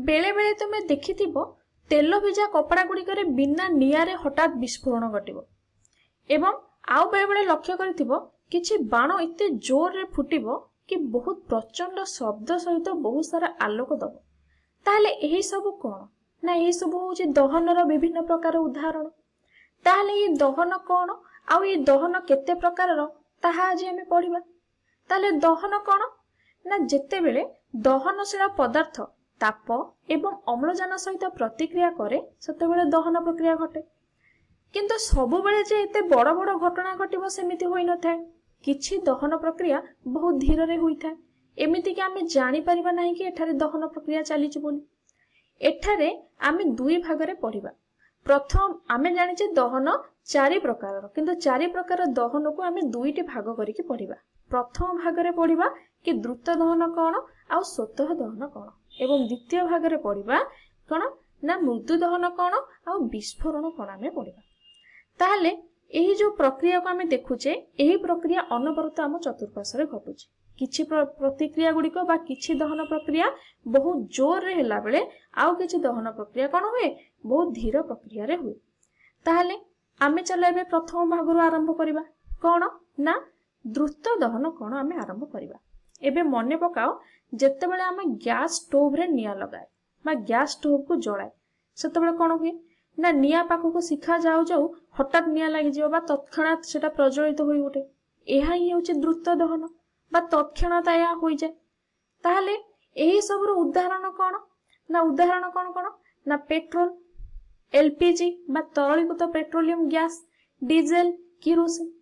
बेले बेले तुम देखिथिबो तेल भिजा कपड़ा गुड़िकर बिना निआरे हठात विस्फोरण घटिबो एवं आउ बेले बेले लक्ष्य करिथिबो किछि बाण एते जोर रे फुटिबो कि बहुत प्रचंड शब्द सहित बहुत सारा आलोक दब। ताहले एही सब कोन ना एही सब होछि दहनर विभिन्न प्रकार उदाहरण। ताहले ये दहन कोन आउ ये दहन केते प्रकारर ताहा आज आमे पढिबा। ताहले दहन कोन ना जेते बेले दहनशील पदार्थ ताप एवं अम्लजान सहित प्रतिक्रिया करे सेते बेले दहन प्रक्रिया घटे। किंतु सबु बेले जे एते बड़ बड़ घटना घटिबो सेमिति होई न थाए। किछि दहन प्रक्रिया बहुत धीरे रे होई थाए। एमिति कि आमे जानि परिबा नाही कि एठारे दहन प्रक्रिया चली छि बोली। एठारे आमे दुई भागरे पढिबा। प्रथम आमे जानि जे दहन चारि प्रकारर, किंतु चारि प्रकार दहन को आमे दुईटी भाग करिकि पढिबा। प्रथम भागरे पढिबा कि द्रुत दहन कोन आ स्वतः दहन कोन, एवं द्वितीय भागरे पढिबा कोन ना मृदु दहन कोन आ विस्फोरण कोन आमे पढिबा। ताहले एही जो प्रक्रिया को आमे देखुचे एही प्रक्रिया अनवरत आम चतुर्पार्श्व रे घटुचे। किछि प्रतिक्रिया गुड़िक बा किछि दहन प्रक्रिया बहुत जोर रे हेला बेले आउ किछि दहन प्रक्रिया कोन हुए बहुत धीर प्रक्रिया रे हुए। ताहले आमे चला एबे प्रथम भागरु आरंभ करिबा। कोन ना द्रुत दहन कोन आमे आरंभ करिबा। एबे मने पकाओ जेते बेले आमे गैस स्टोव रे निया लगाए बा गैस स्टोव को जळाए सेते बेले कोन हुए ना निया पाखो को शिखा जाऊ जाऊ हठात निया लागि जिवो बा तत्क्षणात सेटा प्रज्वलित होई उठे। एहा ही होचे द्रुत दहन बा तत्क्षणात या होई जाय। ताहले एही सबरो उदाहरण कोन ना उदाहरण कोन कोन ना पेट्रोल, एलपीजी बा तरलीकृत पेट्रोलियम गैस, डीजेल, किरोसिन।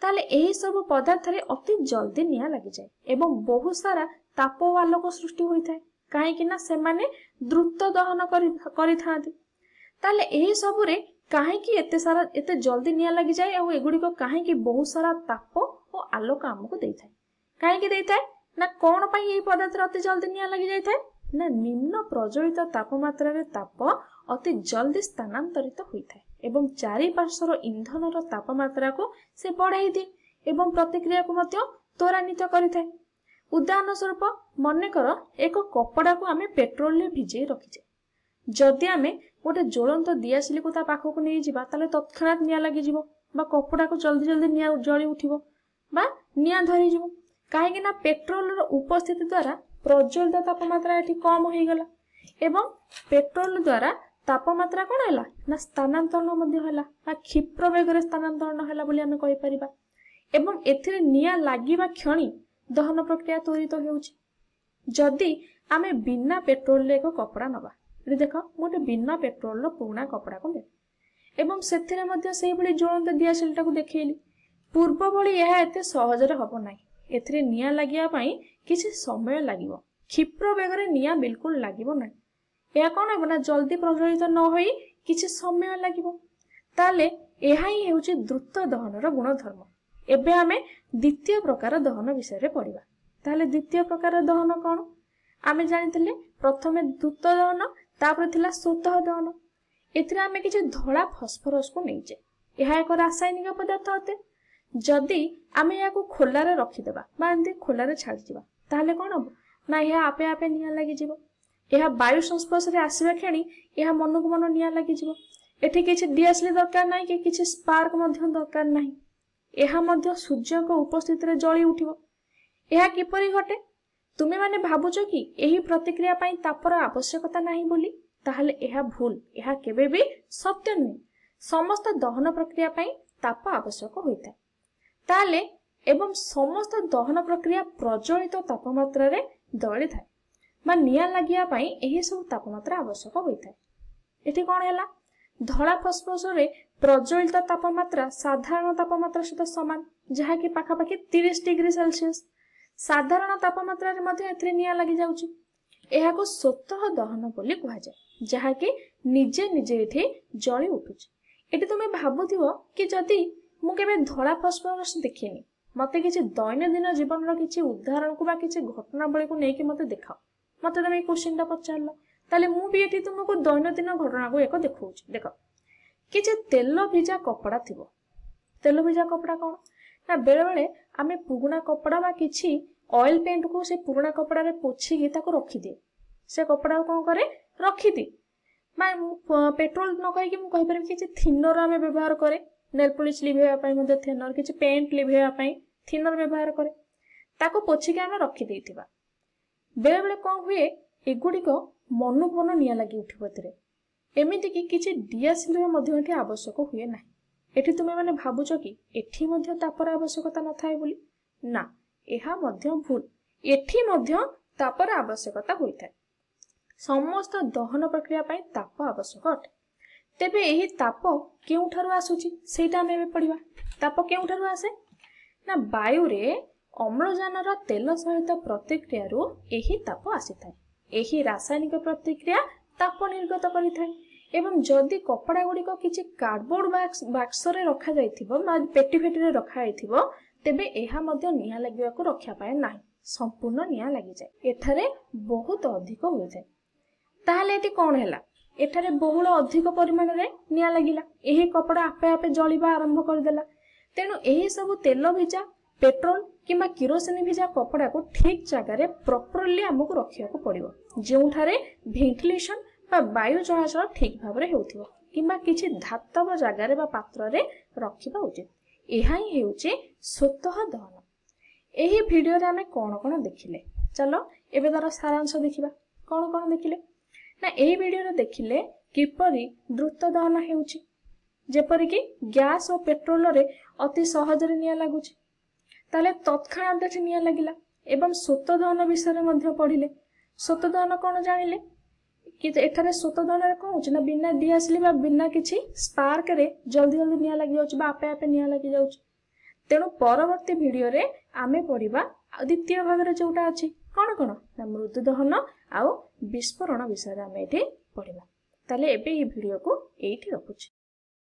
ताहले एही सब पदार्थ रे अति जल्दी निया लागि जाय एवं बहुत सारा ताप व आलोक सृष्टि होई थाए। काहे कि ना से माने द्रुत दहन करि थांती। ताले एही सबु रे काहे कि एते सारा एते जल्दी निया लागि जाय आ एगुडी को काहे कि बहुत सारा ताप और आलोक हमको देई थाए। काहे कि देई थाए ना कोन पई एही पदार्थ रे अति जल्दी निया लागि जाय थाए ना निम्न प्रज्वलित तापमात्रा रे ताप अति जल्दी स्थानांतरित होई थाए एवं चारि पार्श्वर इंधन रो तापमात्रा को से बढ़ाई दे एवं प्रतिक्रिया को मध्य त्वरान्वित करि थाए। उदाहरण स्वरूप मने कर एक कपड़ा को आमे पेट्रोल रे भिजै रखिजे। जदि आमे गोटे ज्वलंत दियासिली को ता पाखो को नहीं जिबा ताले तत्क्षणात निया लागि जिवो बा कपड़ा को जल्दी जल्दी निया जळी उठिबो बा निया धरि जिवो। काहे कि ना पेट्रोल रो उपस्थिति द्वारा प्रज्वलित तापमात्रा एठी कम होई गला एवं पेट्रोल द्वारा तापमात्रा कोन हैला ना स्थानांतरण मध्ये हैला बा क्षिप्र वेगरे स्थानांतरण हैला बोली आमे कहि परिबा। एवं एथिरे निया लागिबा क्षणी दहन प्रक्रिया त्वरित हेउची। जदि आमे बिना पेट्रोल ले को कपड़ा नबा देख गोटे बिना पेट्रोल पुराणा कपड़ा को ले एवं सेथिरे मध्य सेही भली ज्वलंत दियासिलटा को देखैली पूर्व भली यह एते सहज रे हबो नै। एथिरे निया लागिया पई किछि समय लागिवो, क्षिप्र वेगरे निया बिल्कुल लागिवो नै। या कोन हेबो ना जल्दी प्रज्वलित न होई किछि समय लागिवो। ताले एहा ही हेउची द्रुत दहनर गुणधर्म। एबे आमे द्वितीय प्रकार दहन विषय रे पढिबा। ताले द्वितीय प्रकार दहन कोन आमे जानिथिले प्रथमे द्रुत दहन तापर थिला स्वतः दहन। एथिरे आमे किछि धळा फॉस्फोरस को नै जे एहा एक रासायनिक पदार्थ होते। जदि आमे या को खोला रे रखि देबा बा एंती खोला रे छाडी जिबा ताले कोन हो ना एहा आपे आपे निया लागि जिवो। एहा वायु संस्पर्श रे आसीबा खेणी एहा मन को मन निया लागि जिवो। एठी किछि दियासली दरकार नाही कि किछि स्पार्क मध्य दरकार नाही। एहा मध्य सूर्य को उपस्थिति रे जळी उठिबो। एहा किपरि घटे तुमे माने भाबुचो कि एही प्रतिक्रिया पई तापर आवश्यकता नाही बोली ताहले एहा भूल। एहा केबे भी सत्य नै। समस्त दहन प्रक्रिया पई ताप आवश्यक होइता। ताले एवं समस्त दहन प्रक्रिया प्रज्वलित तापमात्रा रे दळी थाए बा निया लागिया पई एही सब तापमात्रा आवश्यक होइता। एठी कोन हैला धळा फॉस्फोरस रे प्रज्वलित तापमात्रा साधारण तापमात्रा सहित समान जहा कि पाखा पाखी 30 डिग्री सेल्सियस। साधारण तापमात्रा रे मध्ये एथरे निया लागि जाउची। एहा को स्वतः दहन बोली कुहा जाय जहा कि निजे निजे एठी जळी उठुची। एठी तुमे भाबुथिबो कि जदि मु केबे धळा फॉस्फोरस देखिनी मते किछि दैनंदिन जीवन रो किछि उदाहरण को बा किछि घटना बळे को नै कि मते देखाओ मते तमे क्वेश्चनटा पचारलो ताले मु भी एठी तुमको दैनंदिन घटना को एक देखौची। देखो किछि तेल भिजा कपड़ा थिबो। तेल भिजा कपड़ा कोन ना बेले बेले आमे पुराना कपड़ा बा किछि ऑयल पेंट को से पुराना कपड़ा रे पोछि कि ताको रखि दे से कपड़ा कौन करे रखी पेट्रोल न कहीकि मुझे कहीपर कि थिनर आम व्यवहार करे नेल पॉलिश लिभेवा थिनर कि पेंट लिभेवा थिनर व्यवहार करे ताको पोछिक आम रखी देथिबा बेले बेले कौन हुए एगुड़िक मन मन निया लगी उठिब एमती कि किसी डीएसएलआर आवश्यक हुए ना एठी तुमे माने भाबुच कि एठी मध्य तापर आवश्यकता न थाए बोली ना एहा मध्य भूल एठी मध्य तापर आवश्यकता होइथाय समस्त दहन प्रक्रिया पई ताप आवश्यक अटे तेबे एही ताप केउठारु आसुची सेटा आमे पढिबा ताप केउठारु आसे ना वायु रे अम्लजानर तेल सहित प्रतिक्रिया रु एही ताप आसीथाय एही रासायनिक प्रतिक्रिया ताप निर्गत करिथाय एवं जदि कपड़ा गुड़िक किसी कार्डबोर्ड बाक्स रे रखा जाइथिबो पेटी फेटी रे रखा जाइथिबो तेबे एहा मध्य निया लगिबा को रक्षा पाए नाही संपूर्ण निया लागि जाय एठारे बहुत अधिक होय जाय ताहाले एटी कोन हैला एठारे बहुल अधिक परिमाण रे निया लागिला एही कपड़ा आपे आपे जळिबा आरंभ कर देला तेनु एही सब तेल भिजा पेट्रोल किंबा किरोसिन भिजा कपड़ा को ठीक जगह रे प्रॉपर्ली हमकु रखिया को पड़िबो जेउठारे वेंटिलेशन बा वायु चलाचल ठीक भाव रे हेउथिबो किंबा किछि धातव जगह रे बा पात्र रे रखिबा उचित एहा ही हेउचे स्वतः दहन एही वीडियो रे हमें कोन कोन देखिले चलो एबे तार सारांश देखिबा कोन कोन देखिले ना एही वीडियो रे देखिले किपरि द्रुत दहन हेउची जेपरि कि गैस और पेट्रोल रे अति सहज रे निया लागुची ताले तत्क्षणात निया लागिला एवं स्वतः दहन विषय मध्ये पढ़िले स्वतः दहन कोन जानिले कि एठारे स्वतः दहन रे कोन होची ना बिना दियासली बा बिना किछि स्पार्क रे जल्दी जल्दी निया लागि जाउची बा आपे आपे निया लागि जाउची तेणु परवर्ती वीडियो रे आमे पढ़िबा द्वितीय भाग रे जोटा अछि कोन कोन ना मृदु दहन आउ विस्फोरण विषय रे आमे एठी पढ़िबा ताले एबे ई वीडियो को एठी रखुची।